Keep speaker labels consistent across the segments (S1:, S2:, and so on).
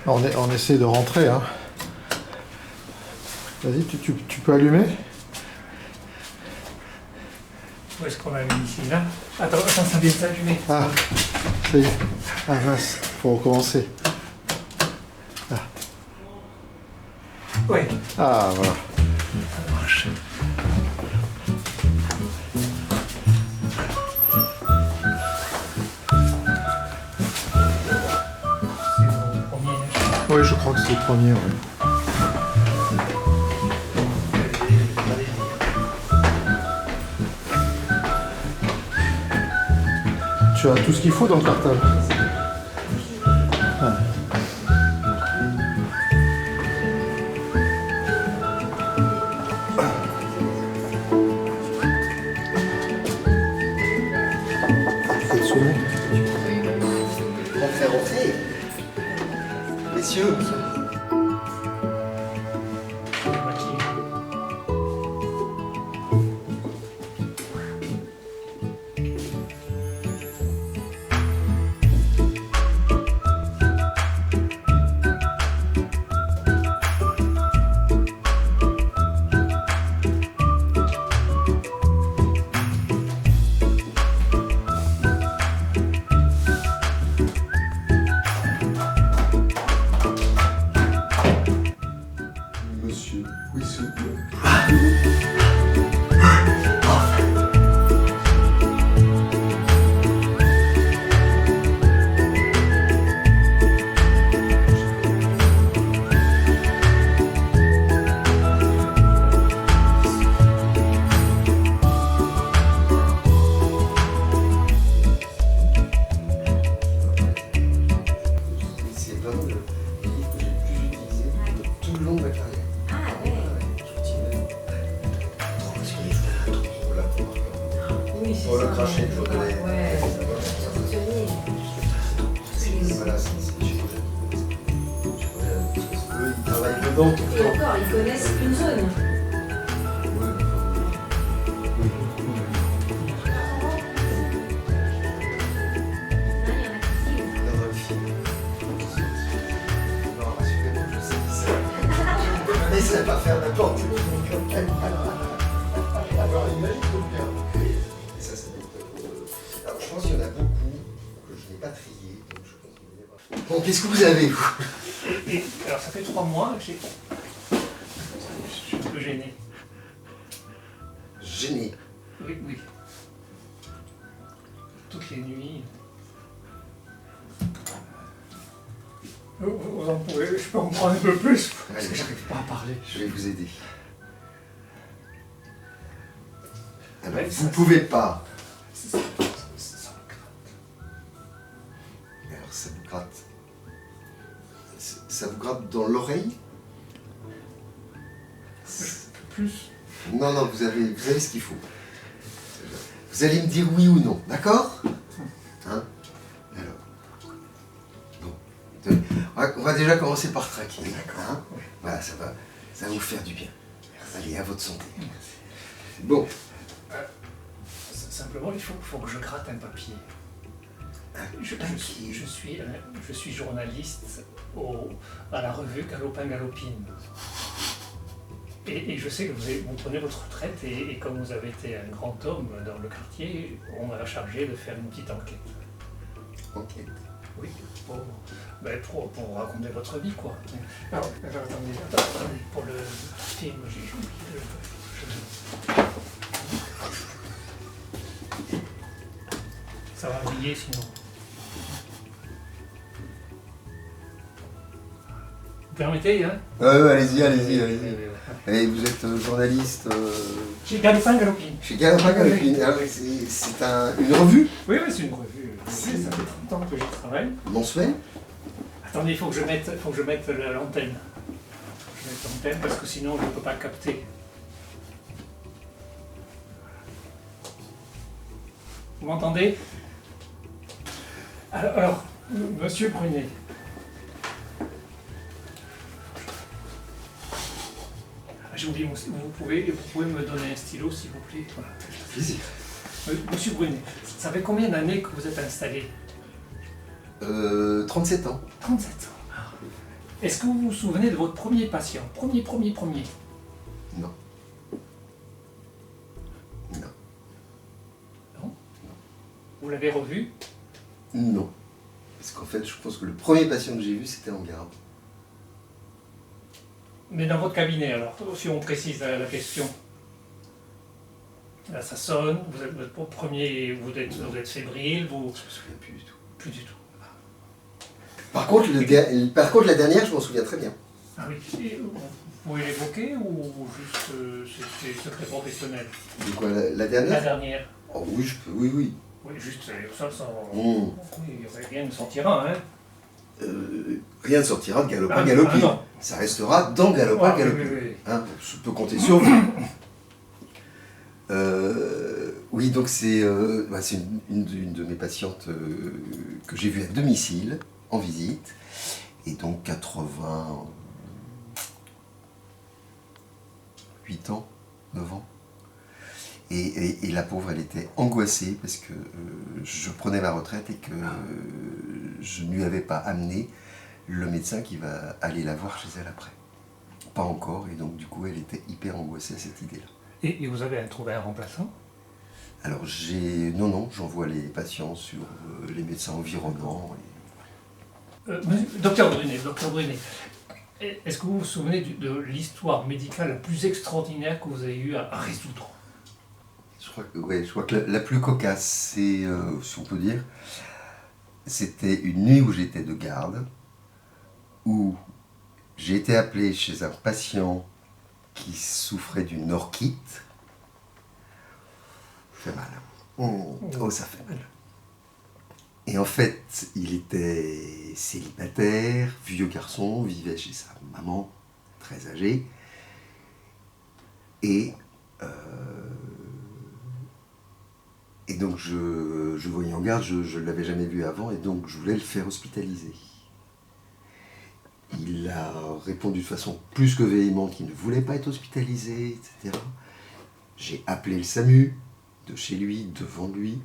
S1: On essaie de rentrer, hein. Vas-y, tu peux allumer?
S2: Où est-ce qu'on allume ici, là? Attends, ça vient de s'allumer.
S1: Ah, ça y est. Ah mince, faut recommencer. Ah,
S2: Ouais.
S1: ah voilà.
S2: Ça marche. C'est le premier.
S1: Oui, je crois que c'est le premier, ouais. Tu as tout ce qu'il faut dans le cartable. Ah. Faites sonner.
S3: Rentrez, rentrez. Messieurs. Monsieur, oui, s'il vous plaît. C'est vraiment le livre que j'ai le plus utilisé tout le long de ma carrière.
S4: Ah ouais. Oui, c'est
S3: Pour le
S4: ça.
S3: cracher, je voudrais.
S4: Ouais. Ça fonctionnait.
S3: Voilà, c'est eux, ils travaillent dedans tout le
S4: Et
S3: temps.
S4: encore, ils connaissent une zone.
S3: Dans un film. Non, rassurez-vous, je sais qui c'est. Mais ça va pas faire n'importe quoi. Alors, imagine bien. Et ça, c'est alors, je pense qu'il y en a beaucoup que je n'ai pas trié. Donc je pense qu'il y en a pas. Bon, qu'est-ce que vous avez, vous?
S2: Alors, ça fait 3 mois, je suis un peu gêné.
S3: Gêné.
S2: Oui, oui. Toutes les nuits. Vous en pouvez, je peux en prendre un peu plus, parce que j'arrive pas à parler.
S3: Je vais vous aider. Alors,
S2: Ouais,
S3: vous
S2: ça,
S3: pouvez pas.
S2: Ça me gratte.
S3: Alors, ça vous gratte. Ça vous gratte dans l'oreille?
S2: Plus.
S3: Non, non, vous avez ce qu'il faut. Vous allez me dire oui ou non, d'accord? Hein? Alors. Bon. On va déjà commencer par traquer, hein? Voilà, ça va vous faire du bien. Allez, à votre santé. Bon.
S2: Simplement, il faut que je gratte un papier. Je suis journaliste à la revue Galopin Galopine. Et je sais que vous prenez votre retraite et comme vous avez été un grand homme dans le quartier, on m'a chargé de faire une petite enquête.
S3: Enquête.
S2: Oui, pour raconter votre vie, quoi. Alors, attendez, pour le film, j'ai oublié ça va briller sinon. Vous permettez, hein?
S3: Allez-y. Et vous êtes journaliste
S2: Chez Galopin Galopine.
S3: chez Galopin Galopine. Alors, c'est une revue
S2: Oui, c'est une revue. Ça fait 30 ans que j'y travaille.
S3: mensuelle.
S2: Attendez, il faut que je mette l'antenne. Je mette l'antenne parce que sinon je ne peux pas capter. Vous m'entendez? Alors, Monsieur Brunet. J'ai oublié, vous pouvez me donner un stylo, s'il vous plaît? Voilà.
S3: Plaisir.
S2: Monsieur Brunet, ça fait combien d'années que vous êtes installé?
S3: 37 ans.
S2: 37 ans. Est-ce que vous vous souvenez de votre premier patient? Premier.
S3: Non. Non.
S2: Non? Vous l'avez revu?
S3: Non. Parce qu'en fait, je pense que le premier patient que j'ai vu, c'était en garde.
S2: Mais dans votre cabinet, alors, si on précise la question. Là, ça sonne, vous êtes votre premier, vous êtes fébrile, vous...
S3: Je me souviens plus du tout.
S2: Plus du tout.
S3: Par contre, la dernière, je m'en souviens très bien.
S2: Ah oui, et, vous pouvez l'évoquer ou juste c'était secret professionnel?
S3: De quoi, la
S2: La
S3: dernière?
S2: dernière.
S3: Oh oui, je peux, oui.
S2: Oui, juste ça sans...
S3: Mmh.
S2: Oui, rien ne sortira, hein.
S3: Rien ne sortira de Galopin
S2: Ah,
S3: Galopin.
S2: ah, non.
S3: Ça restera dans Galopin
S2: Ah,
S3: Galopin.
S2: oui.
S3: Hein, je peux compter sur vous. Oui, donc c'est une de mes patientes que j'ai vue à domicile, en visite, et donc 88 ans, 9 ans. Et la pauvre, elle était angoissée parce que je prenais ma retraite et que je ne lui avais pas amené le médecin qui va aller la voir chez elle après. Pas encore, et donc du coup, elle était hyper angoissée à cette idée-là.
S2: Et vous avez trouvé un remplaçant?
S3: Alors non, j'envoie les patients sur les médecins environnants.
S2: Docteur Brunet, est-ce que vous vous souvenez de l'histoire médicale la plus extraordinaire que vous avez eu à résoudre?
S3: Je crois que la plus cocasse, c'est, si on peut dire, c'était une nuit où j'étais de garde, où j'ai été appelé chez un patient qui souffrait d'une orchite. Ça fait mal. Oh, ça fait mal. Et en fait, il était célibataire, vieux garçon, vivait chez sa maman, très âgée. Et donc je voyais en garde, je ne l'avais jamais vu avant, et donc je voulais le faire hospitaliser. Il a répondu de façon plus que véhémente qu'il ne voulait pas être hospitalisé, etc. J'ai appelé le SAMU de chez lui, devant lui,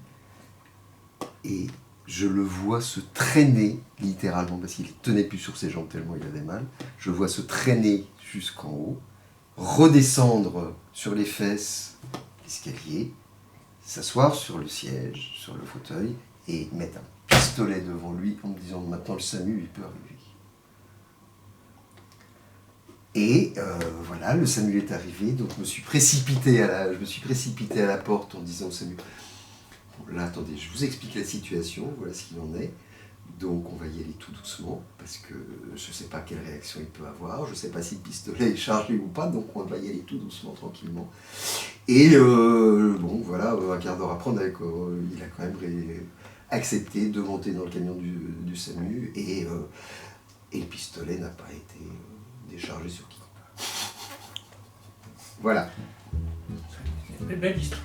S3: et je le vois se traîner, littéralement, parce qu'il ne tenait plus sur ses jambes tellement il avait mal. Je le vois se traîner jusqu'en haut, redescendre sur les fesses, l'escalier, s'asseoir sur le siège, sur le fauteuil, et mettre un pistolet devant lui en me disant « Maintenant le SAMU, il peut arriver ». Et voilà, le SAMU est arrivé, donc je me suis précipité à la porte en disant au SAMU « Là, attendez, je vous explique la situation, voilà ce qu'il en est. Donc on va y aller tout doucement, parce que je ne sais pas quelle réaction il peut avoir, je ne sais pas si le pistolet est chargé ou pas, donc on va y aller tout doucement, tranquillement. » Et bon, voilà, un quart d'heure après, il a quand même accepté de monter dans le camion du SAMU, et le pistolet n'a pas été déchargé sur quiconque. Voilà.
S2: Belle histoire.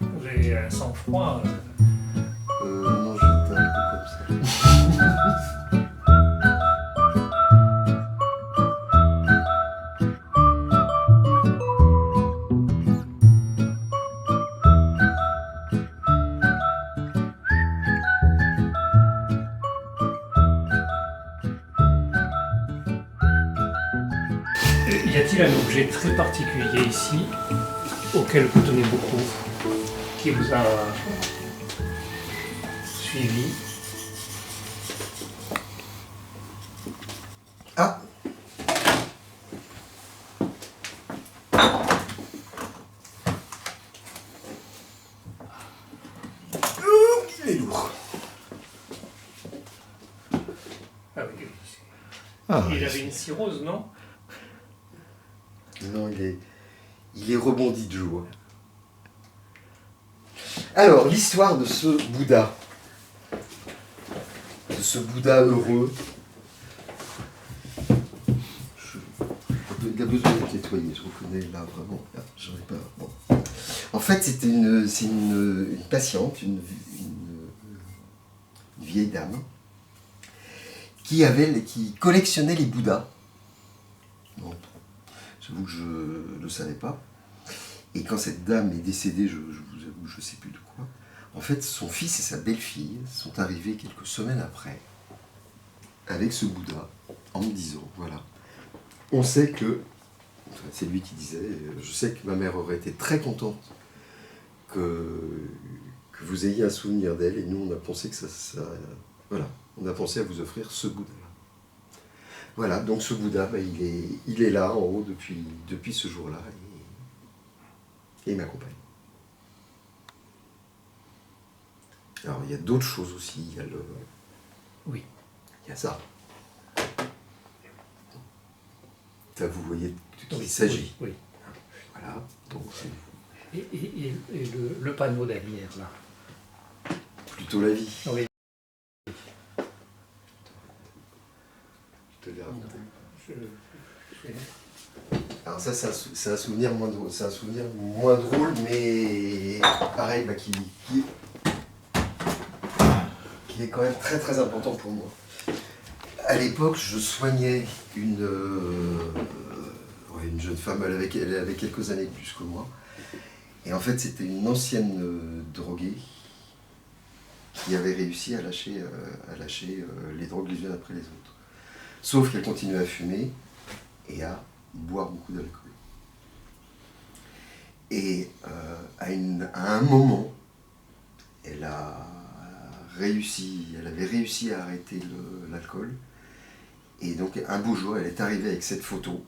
S2: Vous avez un sang-froid.
S3: Non, j'étais un peu comme ça.
S2: Y a-t-il un objet très particulier ici, auquel vous tenez beaucoup, qui vous a suivi?
S3: Ah! Il est lourd.
S2: Ah oui,
S1: Ah,
S2: il avait une cirrhose, non?
S3: Non, il est rebondi de joie. Alors, l'histoire de ce Bouddha. De ce Bouddha heureux. Il a besoin d'être nettoyé, je reconnais là vraiment. Là, j'en ai pas. Bon. En fait, c'est une patiente, une vieille dame, qui collectionnait les Bouddhas. Bon. J'avoue que je ne le savais pas. Et quand cette dame est décédée, je vous avoue, je ne sais plus de quoi. En fait, son fils et sa belle-fille sont arrivés quelques semaines après, avec ce Bouddha, en me disant, voilà, on sait que, enfin, c'est lui qui disait, je sais que ma mère aurait été très contente que vous ayez un souvenir d'elle, et nous on a pensé que voilà, on a pensé à vous offrir ce Bouddha-là. Voilà, donc ce Bouddha, il est là en haut depuis ce jour-là, et il m'accompagne. Alors il y a d'autres choses aussi, il y a
S2: Oui.
S3: il y a ça. Là, vous voyez de qui
S2: Oui,
S3: il s'agit.
S2: Oui.
S3: Voilà, donc c'est
S2: Et le panneau derrière, là.
S3: plutôt la vie.
S2: Oui.
S3: Je te l'ai raconté.
S2: Je-
S3: Alors ça, c'est un souvenir moins drôle. C'est un souvenir moins drôle, mais pareil, qui est quand même très très important pour moi. À l'époque, je soignais une jeune femme, elle avait quelques années de plus que moi. Et en fait, c'était une ancienne droguée qui avait réussi à lâcher les drogues les unes après les autres. Sauf qu'elle continuait à fumer et à boire beaucoup d'alcool. Et à un moment, elle avait réussi à arrêter l'alcool. Et donc un beau jour, elle est arrivée avec cette photo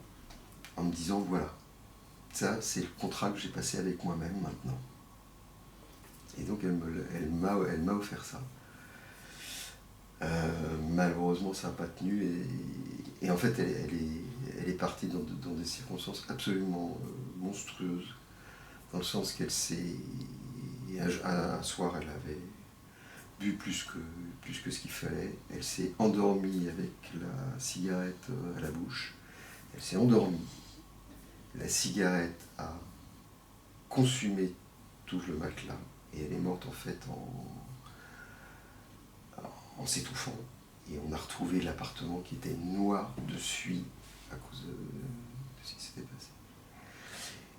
S3: en me disant, voilà, ça c'est le contrat que j'ai passé avec moi-même maintenant. Et donc elle m'a offert ça. Malheureusement, ça n'a pas tenu et en fait, elle est partie dans des circonstances absolument monstrueuses, dans le sens qu'elle un soir, elle avait bu plus que ce qu'il fallait. Elle s'est endormie avec la cigarette à la bouche. Elle s'est endormie. La cigarette a consumé tout le matelas et elle est morte en fait en s'étouffant. Et on a retrouvé l'appartement qui était noir de suie à cause de ce qui s'était passé.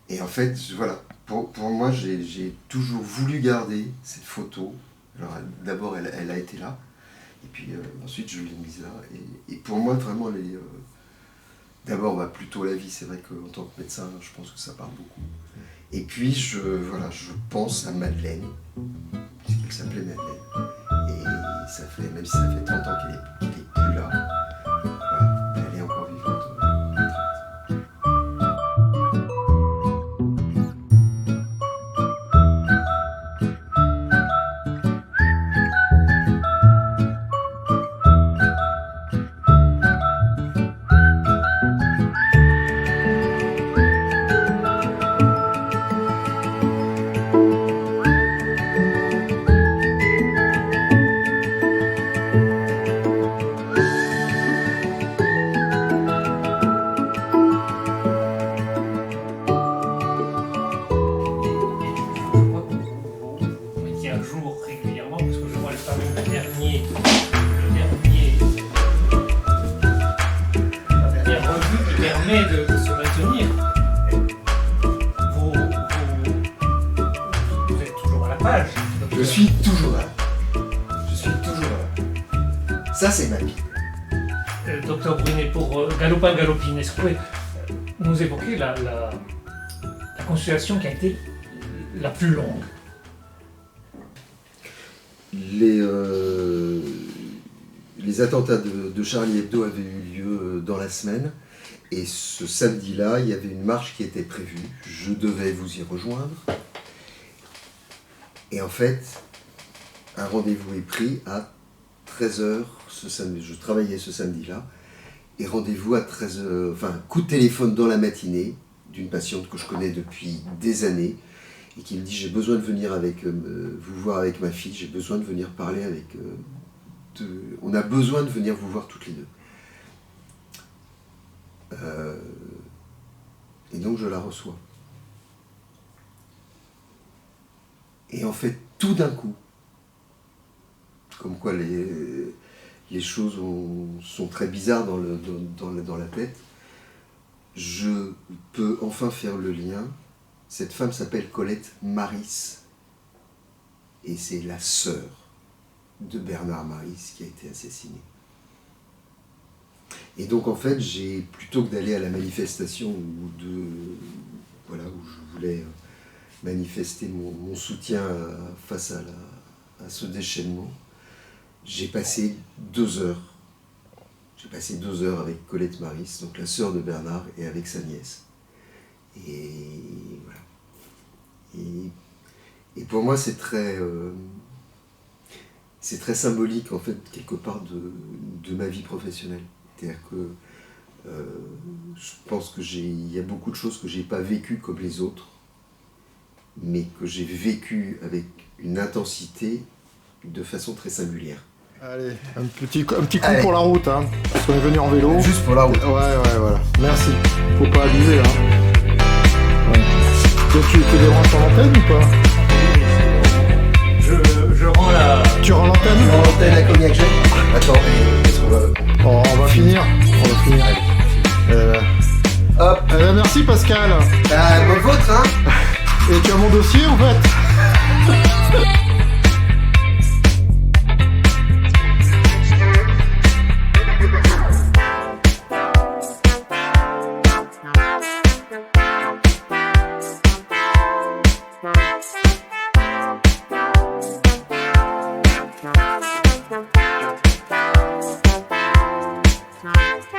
S3: Et en fait, voilà, pour moi, j'ai toujours voulu garder cette photo. Alors d'abord, elle a été là, et puis ensuite je l'ai mise là. Et pour moi, vraiment, d'abord, plutôt la vie, c'est vrai qu'en tant que médecin, je pense que ça parle beaucoup. Et puis, je pense à Madeleine, puisqu'elle s'appelait Madeleine. Et ça fait, même si ça fait 30 ans qu'elle est plus là, voilà, elle est encore vivante.
S2: Vous mettez à jour régulièrement, parce que je vois le panneau la dernière revue qui permet de se maintenir. Vous êtes toujours à la page.
S3: Je suis toujours là. Je suis toujours là. Ça, c'est ma vie.
S2: Docteur Brunet, pour Galopin Galopine, est-ce que vous pouvez nous évoquer la consultation qui a été la plus longue?
S3: Les attentats de Charlie Hebdo avaient eu lieu dans la semaine. Et ce samedi-là, il y avait une marche qui était prévue. Je devais vous y rejoindre. Et en fait, un rendez-vous est pris à 13h ce samedi. Je travaillais ce samedi-là. Et rendez-vous à 13h, enfin, coup de téléphone dans la matinée d'une patiente que je connais depuis des années et qui me dit, j'ai besoin de venir vous voir avec ma fille, j'ai besoin de venir parler avec... on a besoin de venir vous voir toutes les deux. Et donc je la reçois. Et en fait, tout d'un coup, comme quoi les choses sont très bizarres dans la tête, je peux enfin faire le lien. Cette femme s'appelle Colette Maris. Et c'est la sœur de Bernard Maris qui a été assassiné. Et donc en fait, plutôt que d'aller à la manifestation où je voulais manifester mon soutien face à ce déchaînement, j'ai passé 2 heures. J'ai passé 2 heures avec Colette Maris, donc la sœur de Bernard, et avec sa nièce. Et voilà. Et pour moi, c'est très symbolique, en fait, quelque part, de ma vie professionnelle. C'est-à-dire que je pense qu'il y a beaucoup de choses que j'ai pas vécues comme les autres, mais que j'ai vécues avec une intensité de façon très singulière.
S1: Allez, un petit coup
S3: Allez.
S1: pour la route, hein. Parce qu'on est venu en vélo.
S3: Juste pour la route.
S1: Ouais, voilà. Merci. Faut pas abuser, hein. Ouais. Tu déranges ton antenne ou pas?
S2: Je rends la...
S1: Tu rends l'antenne?
S3: L'antenne à cognac j'ai. Attends, qu'est-ce qu'on va...
S1: Oh, on va finir.
S3: Hop.
S1: Eh ben, merci Pascal.
S3: Bonne vôtre, hein.
S1: Et tu as mon dossier en fait?
S5: Thank you.